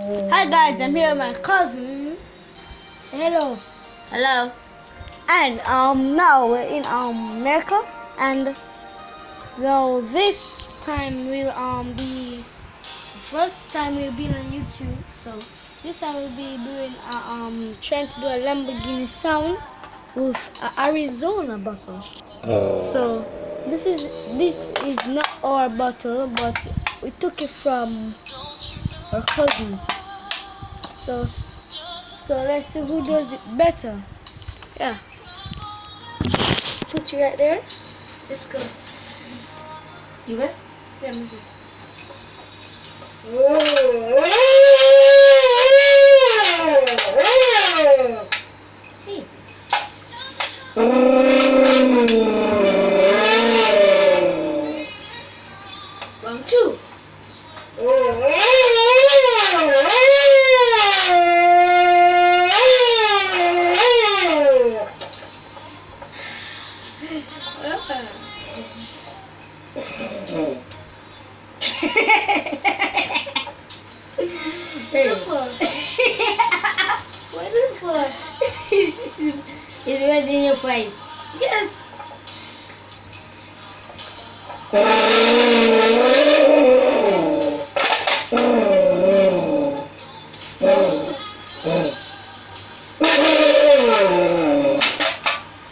Hi guys, I'm here with my cousin. Say hello. Hello. And now we're in America, and so this time will be first time we'll be on YouTube. So this time we'll be doing trying to do a Lamborghini sound with an Arizona bottle. So this is not our bottle, but we took it from our cousin. So let's see who does it better. Yeah. Put you right there. Let's go. You rest? Yeah, me too. Easy. 1, 2. What is it for? It's right in your face. Yes.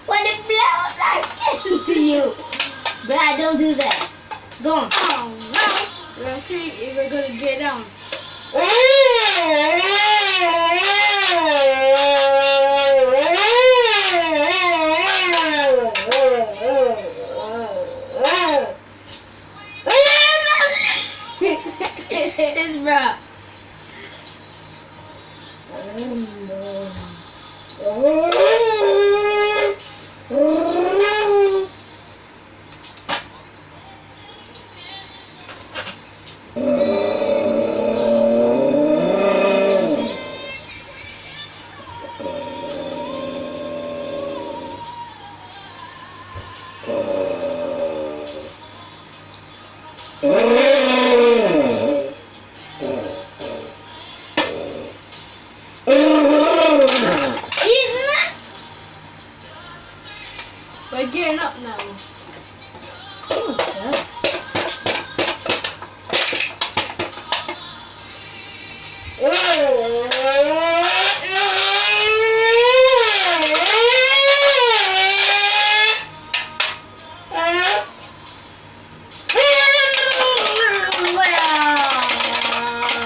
When it blows, I get to you. But I don't do that. Go on. Oh no. Round 3, we're gonna get down. It's bro. We're gearing up now.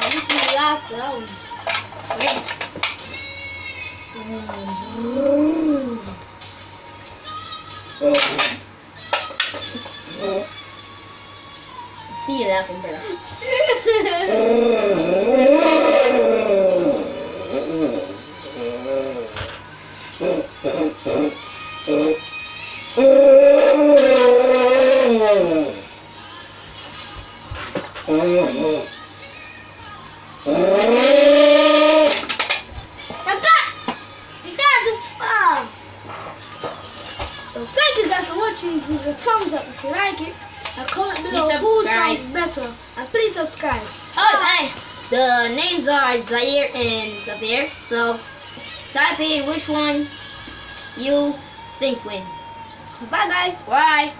This is the last round. Wait. See you laughing, bro. So thank you guys for watching. Give a thumbs up if you like it. And comment below Please who subscribe. sounds better. And please subscribe. Oh, hi. The names are Zaire and Zabir. So type in which one you think win. Bye guys. Bye.